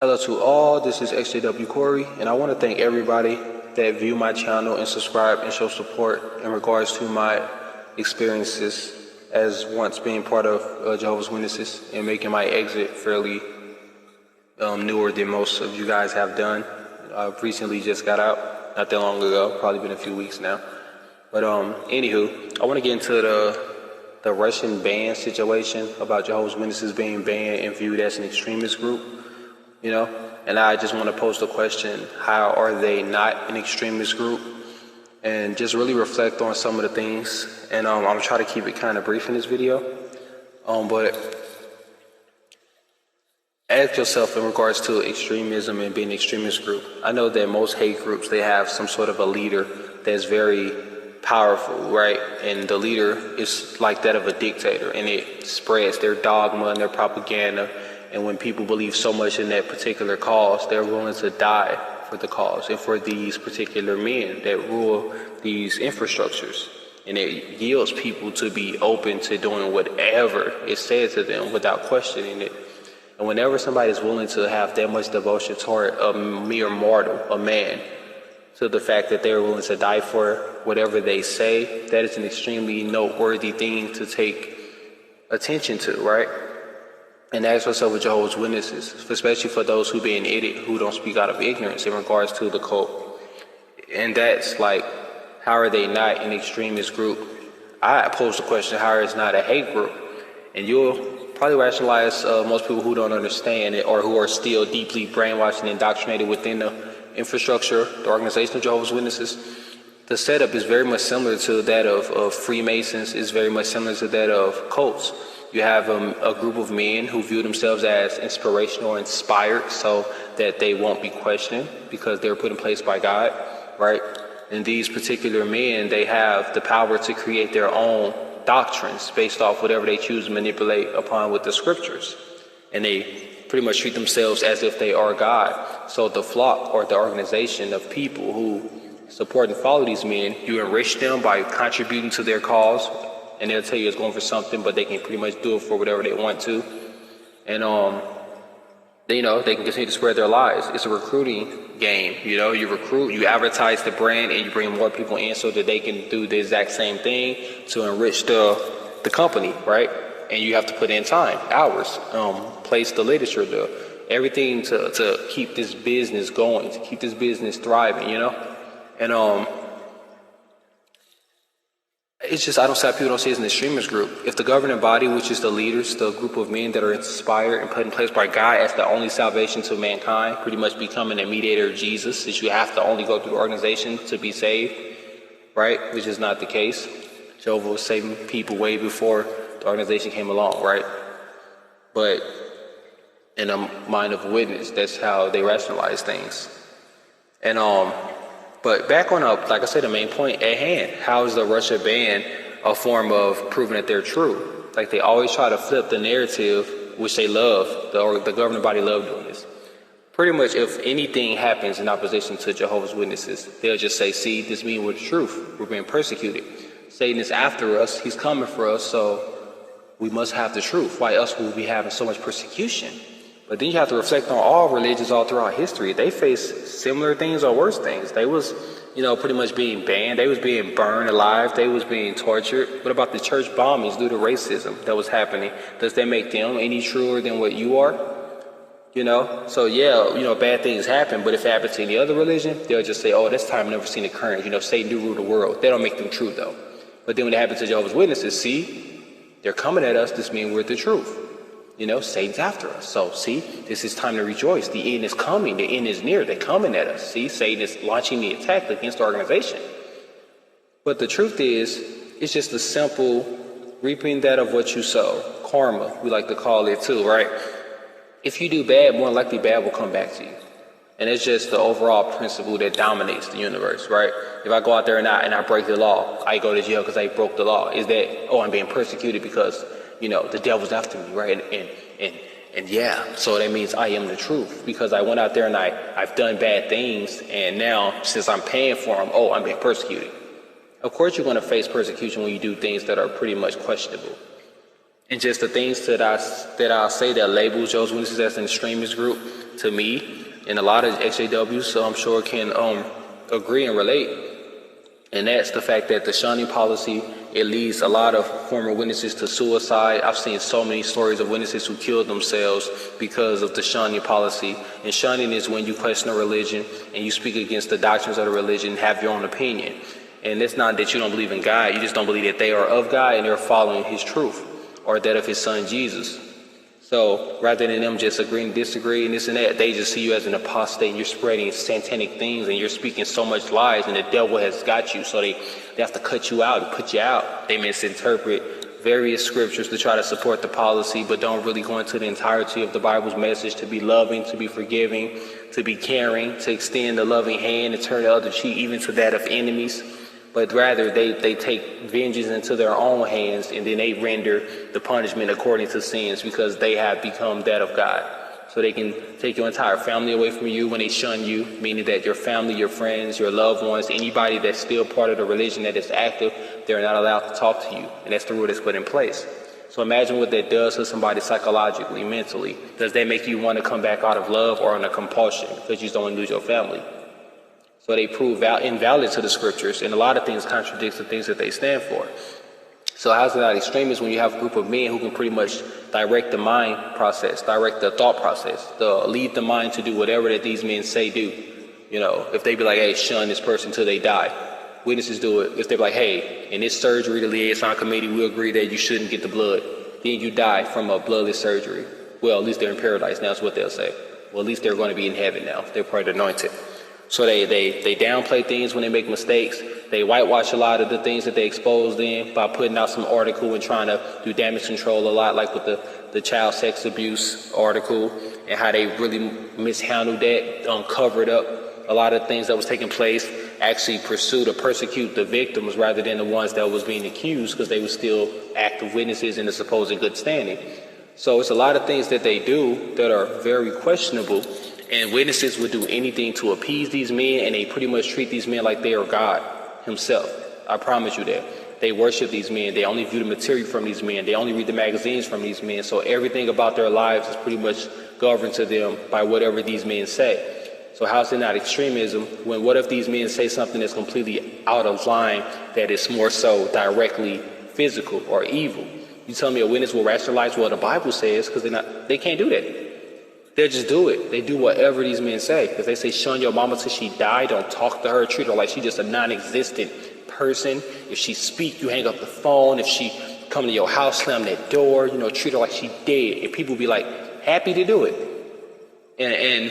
Hello to all, this is XJW Corey, and I want to thank everybody that view my channel and subscribe and show support in regards to my experiences as once being part of Jehovah's Witnesses and making my exit fairly newer than most of you guys have done. I've recently just got out, not that long ago, probably been a few weeks now. But anywho, I want to get into the Russian ban situation about Jehovah's Witnesses being banned and viewed as an extremist group. And I just want to pose the question, how are they not an extremist group? And just really reflect on some of the things. And I'm going to try to keep it kind of brief in this video. But ask yourself in regards to extremism and being an extremist group. I know that most hate groups, they have some sort of a leader that's very powerful, right? And the leader is like that of a dictator, and it spreads their dogma and their propaganda. And when people believe so much in that particular cause, they're willing to die for the cause and for these particular men that rule these infrastructures. And it yields people to be open to doing whatever it says to them without questioning it. And whenever somebody is willing to have that much devotion toward a mere mortal, a man, to the fact that they're willing to die for whatever they say, that is an extremely noteworthy thing to take attention to, right? And ask yourself with Jehovah's Witnesses, especially for those who be an idiot, who don't speak out of ignorance in regards to the cult. And that's like, how are they not an extremist group? I pose the question, how is it not a hate group? And you'll probably rationalize most people who don't understand it or who are still deeply brainwashed and indoctrinated within the infrastructure, the organization of Jehovah's Witnesses. The setup is very much similar to that of Freemasons, is very much similar to that of cults. You have a group of men who view themselves as inspirational or inspired so that they won't be questioned because they were put in place by God, right? And these particular men, they have the power to create their own doctrines based off whatever they choose to manipulate upon with the scriptures. And they pretty much treat themselves as if they are God. So the flock or the organization of people who support and follow these men, you enrich them by contributing to their cause. And they'll tell you it's going for something, but they can pretty much do it for whatever they want to. And, they can continue to spread their lies. It's a recruiting game. You recruit, you advertise the brand, and you bring more people in so that they can do the exact same thing to enrich the company, right? And you have to put in time, hours, place the literature, everything to keep this business going, to keep this business thriving, And, it's just, I don't see how people don't see it as an extremist group. If the governing body, which is the leaders, the group of men that are inspired and put in place by God as the only salvation to mankind, pretty much becoming a mediator of Jesus, that you have to only go through the organization to be saved, right? Which is not the case. Jehovah was saving people way before the organization came along, right? But in a mind of witness, that's how they rationalize things. And, but back on up, like I said, the main point at hand, how is the Russia ban a form of proving that they're true? Like they always try to flip the narrative, which they love, the governing body love doing this. Pretty much if anything happens in opposition to Jehovah's Witnesses, they'll just say, see, this means we're the truth. We're being persecuted. Satan is after us. He's coming for us. So we must have the truth. Why else would we be having so much persecution? But then you have to reflect on all religions all throughout history. They faced similar things or worse things. They was, pretty much being banned. They was being burned alive. They was being tortured. What about the church bombings due to racism that was happening? Does that make them any truer than what you are? So yeah, bad things happen. But if it happens to any other religion, they'll just say, oh, this time I've never seen occurrence. Satan do rule the world. They don't make them true though. But then when it happens to Jehovah's Witnesses, see, they're coming at us. This means we're the truth. Satan's after us. So, see, this is time to rejoice. The end is coming. The end is near. They're coming at us. See, Satan is launching the attack against the organization. But the truth is, it's just a simple reaping that of what you sow. Karma, we like to call it too, right? If you do bad, more likely bad will come back to you. And it's just the overall principle that dominates the universe, right? If I go out there and I break the law, I go to jail because I broke the law. Is that, oh, I'm being persecuted because the devil's after me, right? And yeah, so that means I am the truth because I went out there and I've done bad things, and now since I'm paying for them, oh, I'm being persecuted. Of course you're going to face persecution when you do things that are pretty much questionable. And just the things that I say that label Jehovah's Witnesses as an extremist group, to me, and a lot of XJWs, so I'm sure can agree and relate. And that's the fact that the shunning policy, it leads a lot of former witnesses to suicide. I've seen so many stories of witnesses who killed themselves because of the shunning policy. And shunning is when you question a religion and you speak against the doctrines of the religion, have your own opinion. And it's not that you don't believe in God, you just don't believe that they are of God and they're following his truth, or that of his son Jesus. So rather than them just agreeing to disagree and this and that, they just see you as an apostate and you're spreading satanic things and you're speaking so much lies and the devil has got you. So they have to cut you out and put you out. They misinterpret various scriptures to try to support the policy, but don't really go into the entirety of the Bible's message to be loving, to be forgiving, to be caring, to extend the loving hand and turn the other cheek even to that of enemies. But rather they take vengeance into their own hands and then they render the punishment according to sins because they have become that of God. So they can take your entire family away from you when they shun you, meaning that your family, your friends, your loved ones, anybody that's still part of the religion that is active, they're not allowed to talk to you. And that's the rule that's put in place. So imagine what that does to somebody psychologically, mentally. Does that make you want to come back out of love or on a compulsion because you just don't want to lose your family? So they prove invalid to the scriptures, and a lot of things contradict the things that they stand for. So how's it not extremist when you have a group of men who can pretty much direct the mind process, direct the thought process, lead the mind to do whatever that these men say do? You know, if they be like, hey, shun this person till they die. Witnesses do it. If they be like, hey, in this surgery, the liaison committee, we agree that you shouldn't get the blood. Then you die from a bloodless surgery. Well, at least they're in paradise now is what they'll say. Well, at least they're going to be in heaven now. They're part of the anointed. So they downplay things when they make mistakes. They whitewash a lot of the things that they exposed in by putting out some article and trying to do damage control a lot, like with the child sex abuse article and how they really mishandled that, covered up a lot of things that was taking place, actually pursue to persecute the victims rather than the ones that was being accused because they were still active witnesses in the supposed good standing. So it's a lot of things that they do that are very questionable. And witnesses would do anything to appease these men, and they pretty much treat these men like they are God himself. I promise you that. They worship these men. They only view the material from these men. They only read the magazines from these men. So everything about their lives is pretty much governed to them by whatever these men say. So how's it not extremism when what if these men say something that's completely out of line, that is more so directly physical or evil? You tell me a witness will rationalize what the Bible says because they can't do that. They'll just do it. They do whatever these men say. If they say, shun your mama till she die, don't talk to her, treat her like she's just a non-existent person. If she speak, you hang up the phone. If she come to your house, slam that door, treat her like she dead. And people be like, happy to do it. And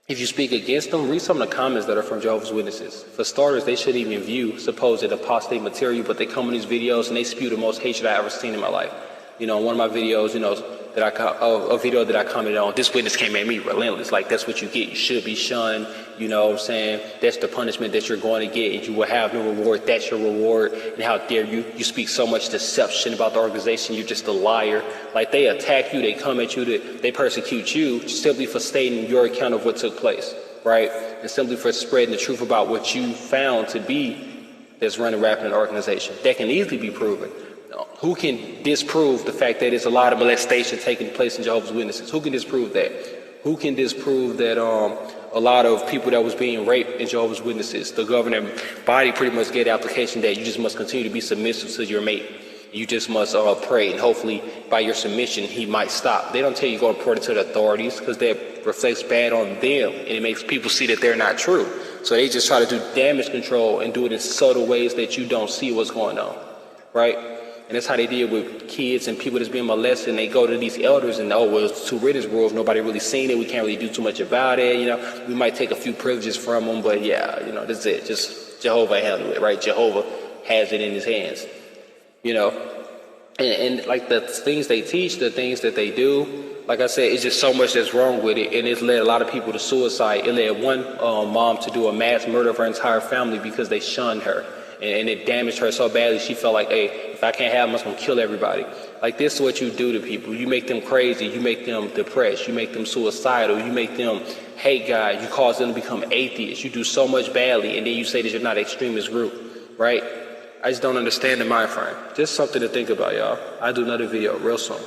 if you speak against them, read some of the comments that are from Jehovah's Witnesses. For starters, they shouldn't even view supposed apostate material, but they come in these videos and they spew the most hatred I ever seen in my life. One of my videos, a video that I commented on, this witness came at me relentless. Like, that's what you get. You should be shunned. You know what I'm saying? That's the punishment that you're going to get, and you will have no reward. That's your reward. And how dare you? You speak so much deception about the organization. You're just a liar. Like, they attack you. They come at you. They persecute you simply for stating your account of what took place, right? And simply for spreading the truth about what you found to be that's running rampant in the organization. That can easily be proven. Who can disprove the fact that there's a lot of molestation taking place in Jehovah's Witnesses? Who can disprove that? Who can disprove that a lot of people that was being raped in Jehovah's Witnesses? The governing body pretty much gave the application that you just must continue to be submissive to your mate. You just must pray, and hopefully by your submission he might stop. They don't tell you go report it to the authorities because that reflects bad on them, and it makes people see that they're not true. So they just try to do damage control and do it in subtle ways that you don't see what's going on, right? And that's how they deal with kids and people that's being molested. And they go to these elders and, it's too written rules. Nobody really seen it. We can't really do too much about it. We might take a few privileges from them, but that's it. Just Jehovah handle it, right? Jehovah has it in his hands, And like the things they teach, the things that they do, like I said, it's just so much that's wrong with it. And it's led a lot of people to suicide. It led one mom to do a mass murder of her entire family because they shunned her. And it damaged her so badly she felt like, hey, if I can't have them, I'm just going to kill everybody. Like, this is what you do to people. You make them crazy. You make them depressed. You make them suicidal. You make them hate God. You cause them to become atheists. You do so much badly, and then you say that you're not an extremist group, right? I just don't understand the mind frame. Just something to think about, y'all. I'll do another video real soon.